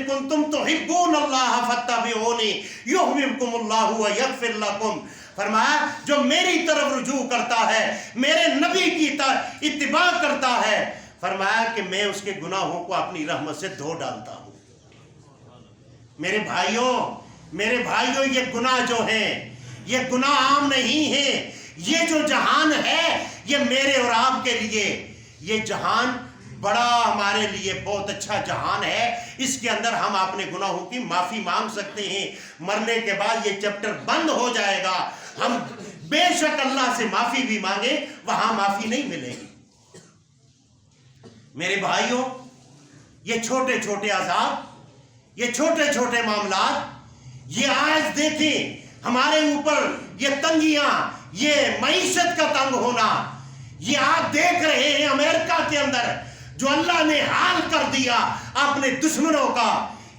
کنتم تحبون اللہ فاتبعونی یحببکم اللہ ویغفر لکم۔ فرمایا جو میری طرف رجوع کرتا ہے، میرے نبی کی اتباع کرتا ہے، فرمایا کہ میں اس کے گناہوں کو اپنی رحمت سے دھو ڈالتا ہوں۔ میرے بھائیوں یہ گناہ جو ہیں یہ گناہ عام نہیں ہیں، یہ جو جہان ہے یہ میرے اور آپ کے لیے یہ جہان بڑا ہمارے لیے بہت اچھا جہان ہے، اس کے اندر ہم اپنے گناہوں کی معافی مانگ سکتے ہیں۔ مرنے کے بعد یہ چیپٹر بند ہو جائے گا، ہم بے شک اللہ سے معافی بھی مانگے وہاں معافی نہیں ملے گی۔ میرے بھائیوں یہ چھوٹے چھوٹے عذاب، یہ چھوٹے چھوٹے معاملات، یہ آج دیکھیں ہمارے اوپر یہ تنگیاں، یہ معیشت کا تنگ ہونا، یہ آپ دیکھ رہے ہیں امریکہ کے اندر جو اللہ نے حال کر دیا اپنے دشمنوں کا۔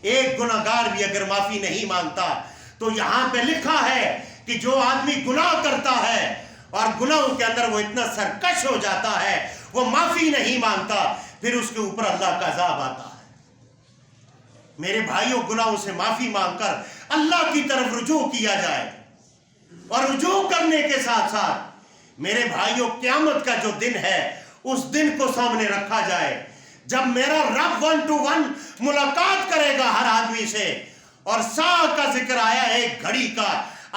ایک گناہگار بھی اگر معافی نہیں مانگتا تو یہاں پہ لکھا ہے کہ جو آدمی گناہ کرتا ہے اور گناہوں کے اندر وہ اتنا سرکش ہو جاتا ہے، وہ معافی نہیں مانگتا، پھر اس کے اوپر اللہ کا عذاب آتا ہے۔ میرے بھائیوں، گناہوں سے معافی مانگ کر اللہ کی طرف رجوع کیا جائے، اور رجوع کرنے کے ساتھ ساتھ میرے بھائیوں قیامت کا جو دن ہے اس دن کو سامنے رکھا جائے، جب میرا رب 1 to 1 ملاقات کرے گا ہر آدمی سے، اور ساعہ کا ذکر آیا ہے، ایک گھڑی کا،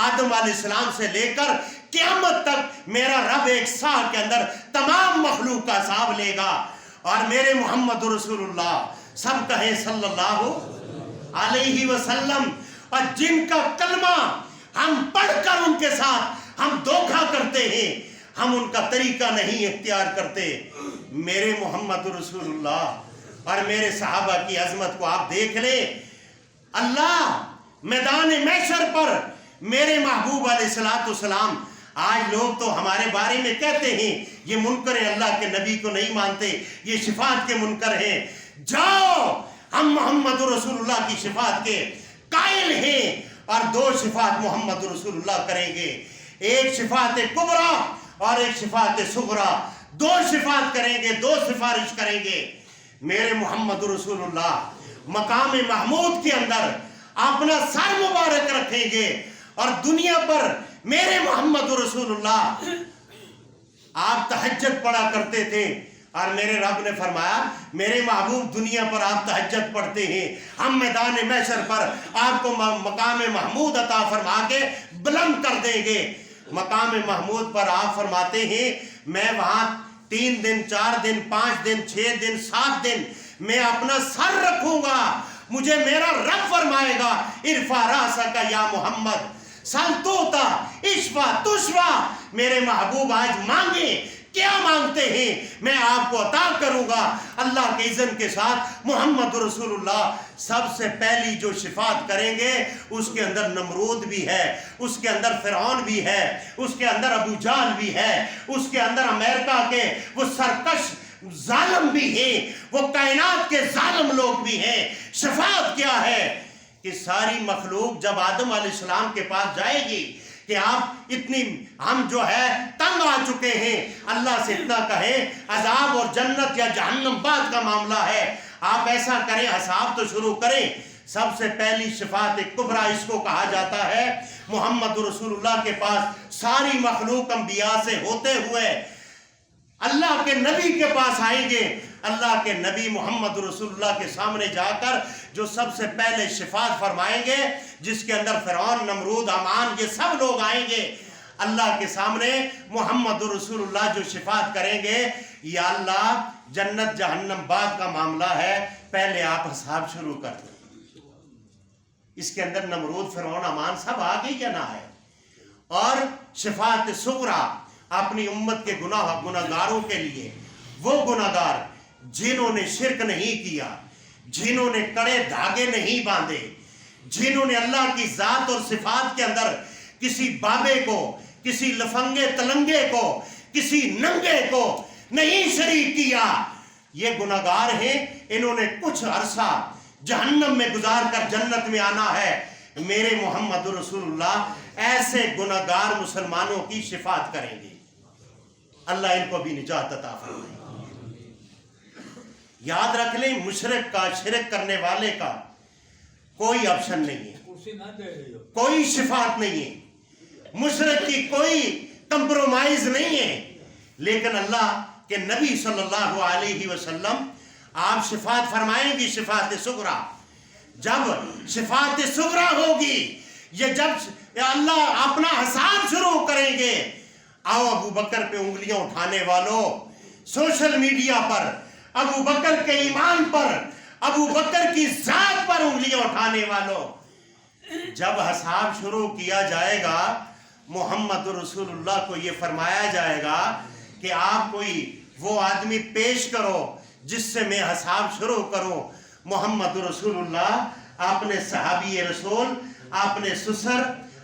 آدم علیہ السلام سے لے کر قیامت تک میرا رب ایک ساعہ کے اندر تمام مخلوق کا حساب لے گا، اور میرے محمد رسول اللہ، سب کہیں صلی اللہ علیہ وسلم، اور جن کا کلمہ ہم پڑھ کر ان کے ساتھ ہم دھوکہ کرتے ہیں، ہم ان کا طریقہ نہیں اختیار کرتے، میرے محمد رسول اللہ اور میرے صحابہ کی عظمت کو آپ دیکھ لیں۔ اللہ میدان محشر پر میرے محبوب علیہ السلام، آج لوگ تو ہمارے بارے میں کہتے ہیں یہ منکر ہیں، اللہ کے نبی کو نہیں مانتے، یہ شفاعت کے منکر ہیں۔ جاؤ، ہم محمد رسول اللہ کی شفاعت کے قائل ہیں، اور 2 شفاعت محمد رسول اللہ کریں گے، ایک شفاعت کبریٰ اور ایک شفاعت صغریٰ، 2 شفاعت کریں گے، 2 سفارش کریں گے۔ میرے محمد رسول اللہ مقام محمود کے اندر اپنا سر مبارک رکھیں گے، اور دنیا پر میرے محمد رسول اللہ، آپ تہجد پڑھا کرتے تھے، اور میرے رب نے فرمایا میرے محبوب دنیا پر آپ تہجد پڑھتے ہیں، ہم میدان محشر پر آپ کو مقام محمود عطا فرما کے بلند کر دیں گے۔ مقام محمود پر آپ فرماتے ہیں میں وہاں 3 دن 4 دن 5 دن 6 دن 7 دن میں اپنا سر رکھوں گا، مجھے میرا رب فرمائے گا ارفع راسک یا محمد سل توتا اشفا تشفا، میرے محبوب آج مانگیں، کیا مانگتے ہیں میں آپ کو عطا کروں گا۔ اللہ کے اذن کے ساتھ محمد رسول اللہ سب سے پہلی جو شفاعت کریں گے، اس کے اندر نمرود بھی ہے، اس کے اندر فرعون بھی ہے، اس کے اندر ابو جہل بھی ہے، اس کے اندر امریکہ کے وہ سرکش ظالم بھی ہیں، وہ کائنات کے ظالم لوگ بھی ہیں۔ شفاعت کیا ہے کہ ساری مخلوق جب آدم علیہ السلام کے پاس جائے گی کہ آپ اتنی، ہم جو ہے تنگ آ چکے ہیں، اللہ سے اتنا کہیں عذاب اور جنت یا جہنم بعد کا معاملہ ہے، آپ ایسا کریں حساب تو شروع کریں۔ سب سے پہلی شفاعت کبریٰ اس کو کہا جاتا ہے، محمد رسول اللہ کے پاس ساری مخلوق انبیاء سے ہوتے ہوئے اللہ کے نبی کے پاس آئیں گے، اللہ کے نبی محمد رسول اللہ کے سامنے جا کر جو سب سے پہلے شفاعت فرمائیں گے، جس کے اندر فرعون نمرود حامان یہ سب لوگ آئیں گے اللہ کے سامنے، محمد رسول اللہ جو شفاعت کریں گے، یا اللہ جنت جہنم بعد کا معاملہ ہے، پہلے آپ حساب شروع کر دیں۔ اس کے اندر نمرود فرعون حامان سب آگے یا نہ آئے۔ اور شفاعت صغریٰ اپنی امت کے گناہگاروں کے لیے، وہ گناہگار جنہوں نے شرک نہیں کیا، جنہوں نے کڑے دھاگے نہیں باندھے، جنہوں نے اللہ کی ذات اور صفات کے اندر کسی بابے کو، کسی لفنگے تلنگے کو، کسی ننگے کو نہیں شریک کیا، یہ گناہگار ہیں، انہوں نے کچھ عرصہ جہنم میں گزار کر جنت میں آنا ہے۔ میرے محمد رسول اللہ ایسے گناہگار مسلمانوں کی شفاعت کریں گے، اللہ ان کو بھی نجات عطا فرمائے۔ یاد رکھ لیں، مشرک کا، شرک کرنے والے کا کوئی آپشن نہیں ہے، کوئی شفاعت نہیں ہے، مشرک کی کوئی کمپرومائز نہیں ہے، لیکن اللہ کے نبی صلی اللہ علیہ وسلم آپ شفاعت فرمائیں گی، شفاعت صغریٰ۔ جب شفاعت صغریٰ ہوگی، یہ جب اللہ اپنا حساب شروع کریں گے، آؤ ابو بکر پہ انگلیاں اٹھانے والوں، سوشل میڈیا پر ابو بکر کے ایمان پر، ابو بکر کی ذات پر انگلیاں اٹھانے والوں، جب حساب شروع کیا جائے گا، محمد رسول اللہ کو یہ فرمایا جائے گا کہ آپ کوئی وہ آدمی پیش کرو جس سے میں حساب شروع کروں۔ محمد رسول اللہ اپنے صحابی رسول،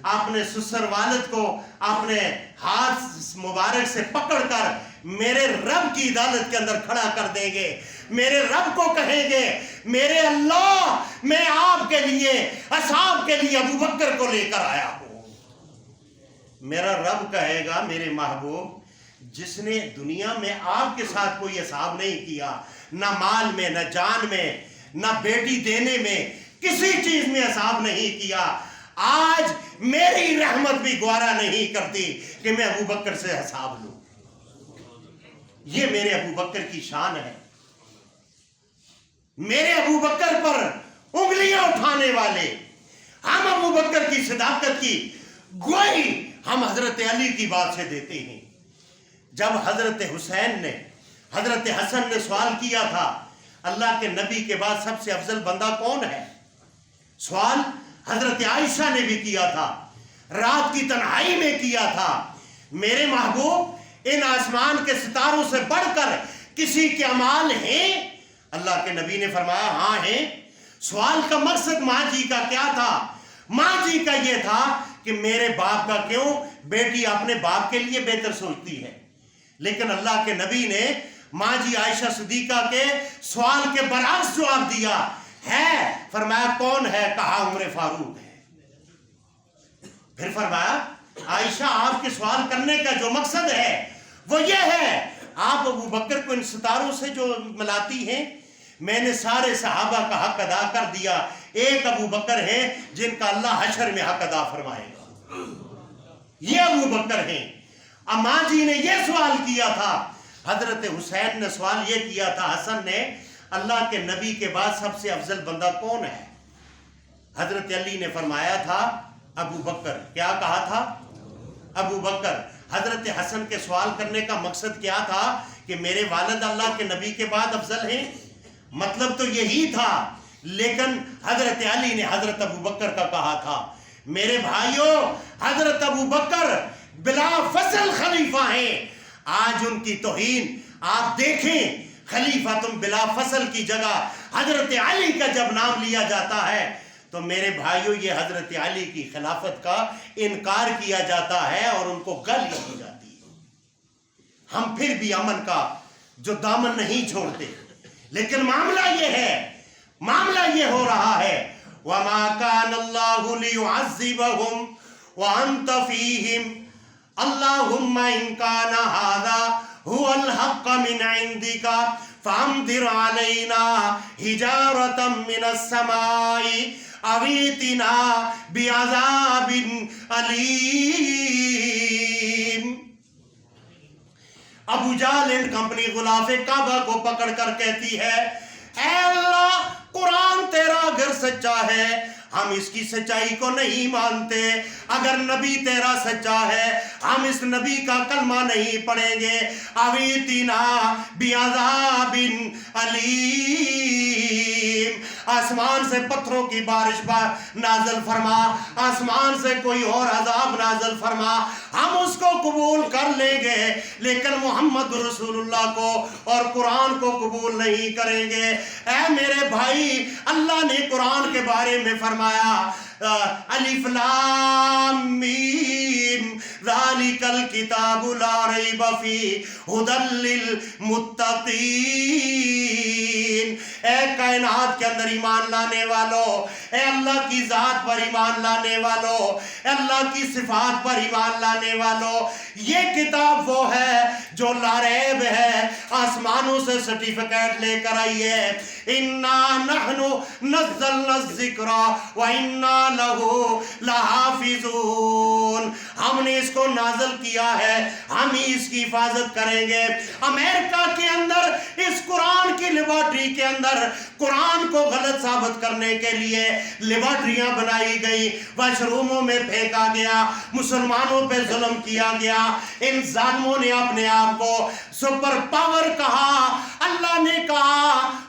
اپنے سسر والد کو اپنے ہاتھ مبارک سے پکڑ کر میرے رب کی عدالت کے اندر کھڑا کر دیں گے، میرے رب کو کہیں گے میرے اللہ میں آپ کے لیے، اصحاب کے لیے ابو بکر کو لے کر آیا ہوں۔ میرا رب کہے گا میرے محبوب جس نے دنیا میں آپ کے ساتھ کوئی حساب نہیں کیا، نہ مال میں، نہ جان میں، نہ بیٹی دینے میں، کسی چیز میں حساب نہیں کیا، آج میری رحمت بھی گوارا نہیں کرتی کہ میں ابو بکر سے حساب لوں۔ یہ میرے ابو بکر کی شان ہے۔ میرے ابو بکر پر انگلیاں اٹھانے والے، ہم ابو بکر کی صداقت کی گواہی ہم حضرت علی کی بات سے دیتے ہیں۔ جب حضرت حسین نے، حضرت حسن نے سوال کیا تھا اللہ کے نبی کے بعد سب سے افضل بندہ کون ہے، سوال حضرت عائشہ نے بھی کیا تھا، رات کی تنہائی میں کیا تھا، میرے محبوب ان آسمان کے ستاروں سے بڑھ کر کسی کے اعمال ہیں؟ اللہ کے نبی نے فرمایا ہاں ہیں۔ سوال کا مقصد ماں جی کا کیا تھا؟ ماں جی کا یہ تھا کہ میرے باپ کا کیوں بیٹی اپنے باپ کے لیے بہتر سوچتی ہے، لیکن اللہ کے نبی نے ماں جی عائشہ صدیقہ کے سوال کے برعکس جواب دیا ہے۔ فرمایا کون ہے؟ کہا عمر فاروق ہے۔ پھر فرمایا عائشہ آپ کے سوال کرنے کا جو مقصد ہے وہ یہ ہے، آپ ابو بکر کو ان ستاروں سے جو ملاتی ہیں، میں نے سارے صحابہ کا حق ادا کر دیا، ایک ابو بکر ہے جن کا اللہ حشر میں حق ادا فرمائے گا، یہ ابو بکر ہیں۔ اماں جی نے یہ سوال کیا تھا، حضرت حسین نے سوال یہ کیا تھا، حسن نے، اللہ کے نبی کے بعد سب سے افضل بندہ کون ہے؟ حضرت علی نے فرمایا تھا ابو بکر۔ کیا کہا تھا؟ ابو بکر۔ حضرت حسن کے سوال کرنے کا مقصد کیا تھا کہ میرے والد اللہ کے نبی کے بعد افضل ہیں، مطلب تو یہی تھا، لیکن حضرت علی نے حضرت ابو بکر کا کہا تھا۔ میرے بھائیوں، حضرت ابو بکر بلا فصل خلیفہ ہیں۔ آج ان کی توہین آپ دیکھیں، خلیفہ تم بلا فصل کی جگہ حضرت علی کا جب نام لیا جاتا ہے تو میرے بھائیوں یہ حضرت علی کی خلافت کا انکار کیا جاتا ہے اور ان کو گالی دی جاتی ہے۔ ہم پھر بھی امن کا جو دامن نہیں چھوڑتے، لیکن معاملہ یہ ہے، معاملہ یہ ہو رہا ہے وَمَا كَانَ اللَّهُ لِيُعَذِّبَهُمْ وَأَنْتَ فِيهِمْ اللَّهُمَّ إِنْ كَانَ هَذَا هُوَ الْحَقَّ مِنْ عِنْدِكَ فَأَمْطِرْ عَلَيْنَا حِجَارَةً مِنَ السَّمَاءِ أَوْ ائْتِنَا بِعَذَابٍ أَلِيمٍ۔ ابو جہل اینڈ کمپنی غلاف کعبہ کو پکڑ کر کہتی ہے اے اللہ، قرآن تیرا اگر سچا ہے ہم اس کی سچائی کو نہیں مانتے، اگر نبی تیرا سچا ہے ہم اس نبی کا کلمہ نہیں پڑھیں گے۔ اویتنا بعذاب علیم، آسمان سے پتھروں کی بارش نازل فرما، آسمان سے کوئی اور عذاب نازل فرما، ہم اس کو قبول کر لیں گے، لیکن محمد رسول اللہ کو اور قرآن کو قبول نہیں کریں گے۔ اے میرے بھائی، اللہ نے قرآن کے بارے میں فرمایا الف لام میم ذالک الکتاب لا ریب فیہ ھدی للمتقین۔ اے کائنات کے اندر ایمان لانے والو، اے اللہ کی ذات پر ایمان لانے والو، اے اللہ کی صفات پر ایمان لانے والو، یہ کتاب وہ ہے جو لا ریب ہے، آسمانوں سے سرٹیفکیٹ لے کر آئی ہے۔ انا نحن نزلنا الذکر وَإِنَّا لَهُ لَحَافِظُونَ، ہم نے اس کو نازل کیا ہے، ہم ہی اس کی حفاظت کریں گے۔ امریکہ کے اندر اس قرآن کی لیبارٹری کے اندر قرآن کو غلط ثابت کرنے کے لیے لیبارٹریاں بنائی گئی، واش روموں میں پھینکا گیا، مسلمانوں پہ ظلم کیا گیا، ان ظالموں نے اپنے آپ کو سپر پاور کہا۔ اللہ نے کہا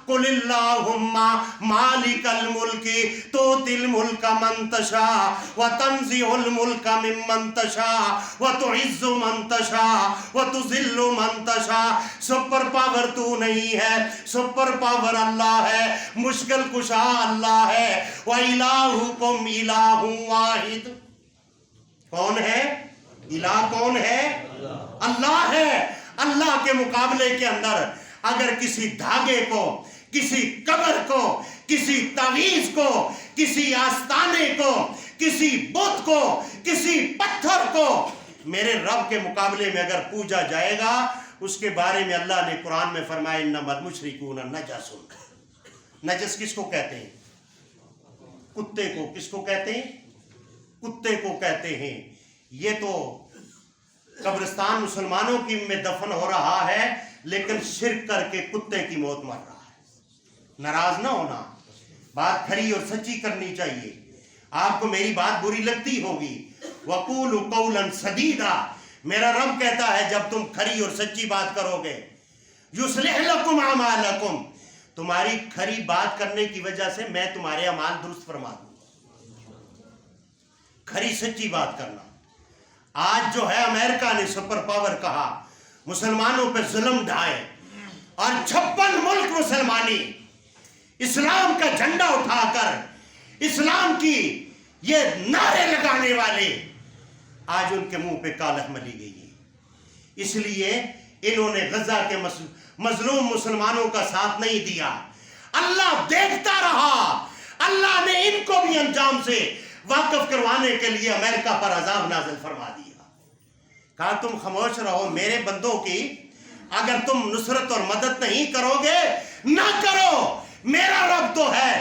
قل اللہم مالک الملک تؤتی الملک من تشاء وتنزع الملک ممن تشاء وتعز من تشاء وتذل من تشاء۔ سپر پاور تو نہیں ہے، سپر پاور اللہ ہے، مشکل کشا اللہ ہے۔ وَإِلَٰهُكُمْ إِلَٰهٌ وَاحِدٌ، کون ہے؟ الہ کون ہے؟ اللہ ہے۔ اللہ کے مقابلے کے اندر اگر کسی دھاگے کو، کسی قبر کو، کسی تعویذ کو، کسی آستانے کو، کسی بت کو، کسی پتھر کو میرے رب کے مقابلے میں اگر پوجا جائے گا، اس کے بارے میں اللہ نے قرآن میں فرمایا انما المشرکون نجس۔ نجس کس کو کہتے ہیں؟ کتے کو۔ کس کو کہتے ہیں؟ کتے کو کہتے ہیں۔ یہ تو قبرستان مسلمانوں کی میں دفن ہو رہا ہے، لیکن شرک کر کے کتے کی موت مر رہا ہے۔ ناراض نہ ہونا، بات کھری اور سچی کرنی چاہیے۔ آپ کو میری بات بری لگتی ہوگی، وَقُولُوا قَوْلًا سَدِيدًا، میرا رب کہتا ہے جب تم کھری اور سچی بات کرو گے، يُصْلِحْ لَكُمْ أَعْمَالَكُمْ، تمہاری کھری بات کرنے کی وجہ سے میں تمہارے اعمال درست فرما دوں۔ کھری سچی بات کرنا۔ آج جو ہے امریکہ نے سپر پاور کہا، مسلمانوں پہ ظلم ڈھائے، اور 56 ملک مسلمانی اسلام کا جھنڈا اٹھا کر اسلام کی یہ نعرے لگانے والے، آج ان کے منہ پہ کالخ ملی گئی ہے۔ اس لیے انہوں نے غزہ کے مظلوم مسلمانوں کا ساتھ نہیں دیا۔ اللہ دیکھتا رہا، اللہ نے ان کو بھی انجام سے واقف کروانے کے لیے امریکہ پر عذاب نازل فرما دیا۔ کہا تم خاموش رہو میرے بندوں کی، اگر تم نصرت اور مدد نہیں کرو گے نہ کرو، میرا رب تو ہے۔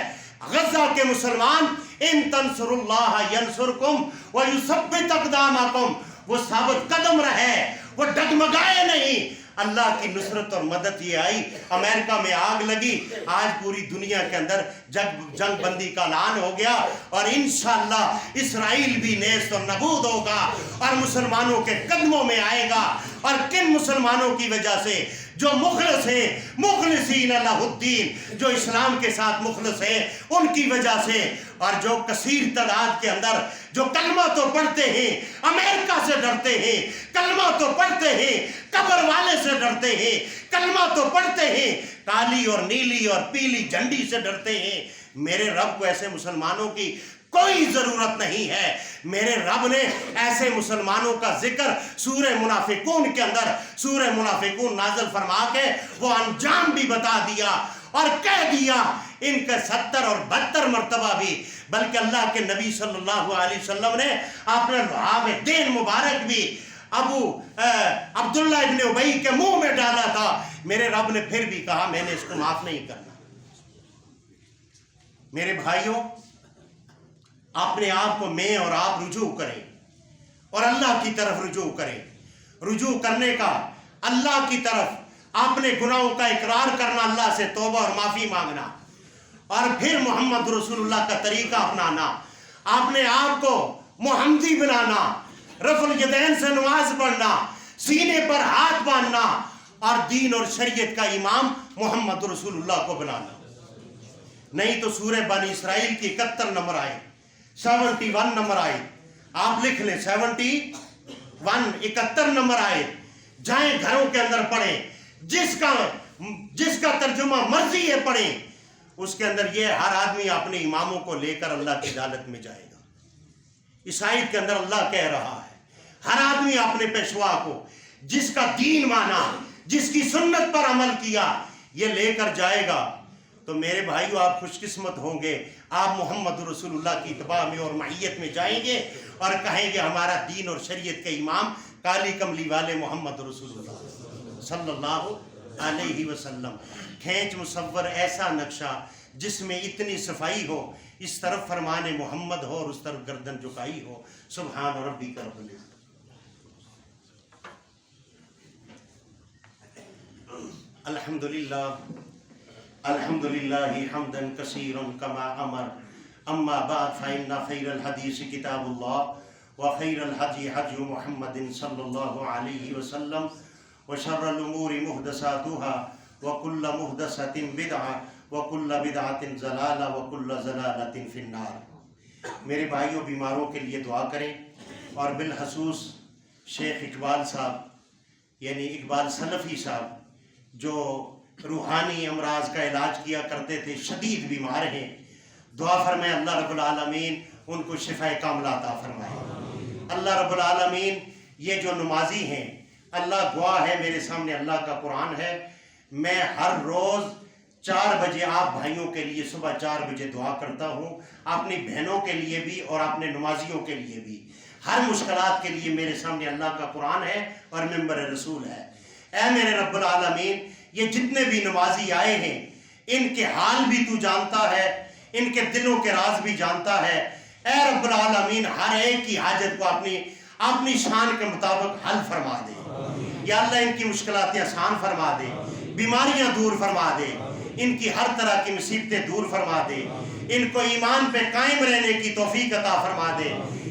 غزہ کے مسلمان ان تنصر اللہ ینصرکم ویثبت اقدامکم، وہ ثابت قدم رہے، وہ ڈگمگائے نہیں۔ اللہ کی نصرت اور مدد یہ آئی، امریکہ میں آگ لگی، آج پوری دنیا کے اندر جنگ بندی کا اعلان ہو گیا، اور انشاءاللہ اسرائیل بھی نیست و نابود ہوگا اور مسلمانوں کے قدموں میں آئے گا۔ اور کن مسلمانوں کی وجہ سے؟ جو مخلص ہیں، مخلصین اللہ الدین، جو اسلام کے ساتھ مخلص ہیں، ان کی وجہ سے، اور جو کثیر تعداد کے اندر جو کلمہ تو پڑھتے ہیں، امریکہ سے ڈرتے ہیں، کلمہ تو پڑھتے ہیں، قبر والے سے ڈرتے ہیں، کلمہ تو پڑھتے ہیں، کالی اور نیلی اور پیلی جھنڈی سے ڈرتے ہیں۔ میرے رب کو ایسے مسلمانوں کی کوئی ضرورت نہیں ہے۔ میرے رب نے ایسے مسلمانوں کا ذکر سورہ منافقون کے اندر، سورہ منافقون نازل فرما کے وہ انجام بھی بتا دیا اور کہہ دیا ان کا 70 اور 72 مرتبہ بھی، بلکہ اللہ کے نبی صلی اللہ علیہ وسلم نے اپنے لعاب دین مبارک بھی عبداللہ ابن ابی کے منہ میں ڈالا تھا۔ میرے رب نے پھر بھی کہا میں نے اس کو معاف نہیں کرنا۔ میرے بھائیوں، اپنے آپ کو میں اور آپ رجوع کریں اور اللہ کی طرف رجوع کریں۔ رجوع کرنے کا اللہ کی طرف، اپنے گناہوں کا اقرار کرنا، اللہ سے توبہ اور معافی مانگنا، اور پھر محمد رسول اللہ کا طریقہ اپنانا، اپنے آپ کو محمدی بنانا، رفع الیدین سے نماز پڑھنا، سینے پر ہاتھ باندھنا، اور دین اور شریعت کا امام محمد رسول اللہ کو بنانا۔ نہیں تو سورہ بنی اسرائیل کی 71 نمبر آئے، 71 نمبر آئے، آپ لکھ لیں 71 71 نمبر آئے، جائیں گھروں کے اندر پڑھیں، جس کا ترجمہ مرضی ہے پڑھیں، اس کے اندر یہ ہر آدمی اپنے اماموں کو لے کر اللہ کی عدالت میں جائے گا۔ اس آیت کے اندر اللہ کہہ رہا ہے ہر آدمی اپنے پیشوا کو، جس کا دین مانا، جس کی سنت پر عمل کیا، یہ لے کر جائے گا۔ تو میرے بھائیو، آپ خوش قسمت ہوں گے، آپ محمد رسول اللہ کی اتباع میں اور معیت میں جائیں گے اور کہیں گے ہمارا دین اور شریعت کے امام کالی کملی والے محمد رسول اللہ صلی اللہ علیہ وسلم۔ کھینچ مصور ایسا نقشہ جس میں اتنی صفائی ہو، اس طرف فرمان محمد ہو اور اس طرف گردن جھکائی ہو۔ سبحان ربک رب العزت۔ الحمدللہ حمدا کثیرا کما امر، اما بعد فإن خیر الحدیث کتاب اللہ وخیر الہدی ہدی محمد صلی اللہ علیہ وسلم وشر الامور محدثاتها وکل محدثۃ بدعہ وکل بدعۃ ضلالہ وکل ضلالۃ فی النار۔ میرے بھائیوں، بیماروں کے لیے دعا کریں، اور بالخصوص شیخ اقبال صاحب، یعنی اقبال سلفی صاحب، جو روحانی امراض کا علاج کیا کرتے تھے، شدید بیمار ہیں، دعا فرمائیں اللہ رب العالمین ان کو شفاء کاملہ عطا فرمائے۔ اللہ رب العالمین یہ جو نمازی ہیں، اللہ گواہ ہے، میرے سامنے اللہ کا قرآن ہے، میں ہر روز 4 بجے آپ بھائیوں کے لیے صبح 4 بجے دعا کرتا ہوں، اپنی بہنوں کے لیے بھی اور اپنے نمازیوں کے لیے بھی۔ ہر مشکلات کے لیے میرے سامنے اللہ کا قرآن ہے اور منبر رسول ہے۔ اے میرے رب العالمین، یہ جتنے بھی نمازی آئے ہیں ان کے حال بھی تو جانتا ہے، ان کے دلوں کے راز بھی جانتا ہے۔ اے رب العالمین، ہر ایک کی حاجت کو اپنی شان کے مطابق حل فرما دے۔ یا اللہ ان کی مشکلات آسان فرما دے، بیماریاں دور فرما دے، ان کی ہر طرح کی مصیبتیں دور فرما دے، ان کو ایمان پہ قائم رہنے کی توفیق عطا فرما دے۔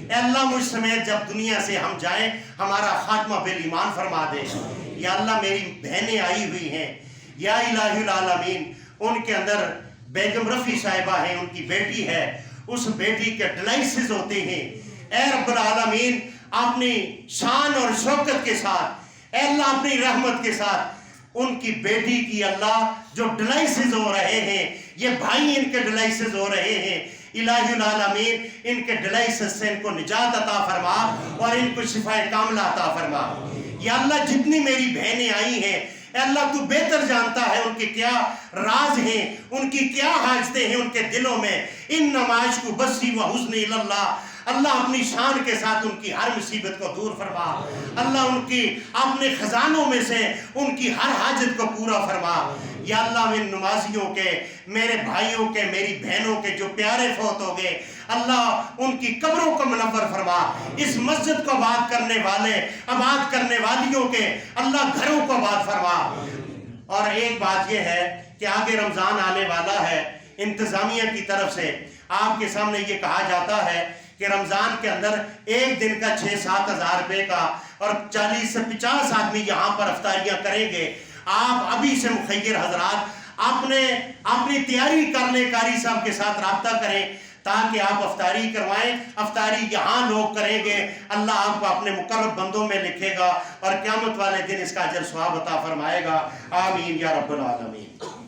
اے اللہ، مجھ سمیت جب دنیا سے ہم جائیں ہمارا خاتمہ بالایمان فرما دے۔ یا اللہ، میری بہنیں آئی ہوئی ہیں، یا الہ العالمین، ان کے اندر بیگم رفیع صاحبہ ہیں، ان کی بیٹی ہے، اس بیٹی کے ڈلائسز ہوتے ہیں۔ اے رب العالمین، اپنی شان اور شوکت کے ساتھ، اے اللہ اپنی رحمت کے ساتھ ان کی بیٹی کی اللہ جو ڈلائسز ہو رہے ہیں، یہ بھائی ان کے ڈلائسز ہو رہے ہیں، الہ العالمین ان کے ڈلائسز سے ان کو نجات عطا فرما اور ان کو شفاء کاملہ عطا فرما۔ یا اللہ، جتنی میری بہنیں آئی ہیں، اے اللہ تو بہتر جانتا ہے ان کے کیا راز ہیں، ان کی کیا حاجتیں ہیں ان کے دلوں میں۔ ان نمائش کو بسی و حزن اللہ، اللہ اپنی شان کے ساتھ ان کی ہر مصیبت کو دور فرما۔ اللہ ان کی اپنے خزانوں میں سے ان کی ہر حاجت کو پورا فرما۔ یا اللہ، ان نمازیوں کے، میرے بھائیوں کے، میری بہنوں کے جو پیارے فوت ہو گئے، اللہ ان کی قبروں کو منور فرما۔ اس مسجد کو آباد کرنے والے، آباد کرنے والیوں کے اللہ گھروں کو آباد فرما۔ اور ایک بات یہ ہے کہ آگے رمضان آنے والا ہے، انتظامیہ کی طرف سے آپ کے سامنے یہ کہا جاتا ہے کہ رمضان کے اندر ایک دن کا 6-7 ہزار روپے کا اور 40 سے 50 آدمی یہاں پر افطاریاں کریں گے۔ آپ ابھی سے مخیر حضرات اپنی تیاری کر لیں، قاری صاحب کے ساتھ رابطہ کریں تاکہ آپ افطاری کروائیں۔ افطاری یہاں لوگ کریں گے، اللہ آپ کو اپنے مقرب بندوں میں لکھے گا اور قیامت والے دن اس کا اجر ثواب عطا فرمائے گا۔ آمین یا رب العالمین۔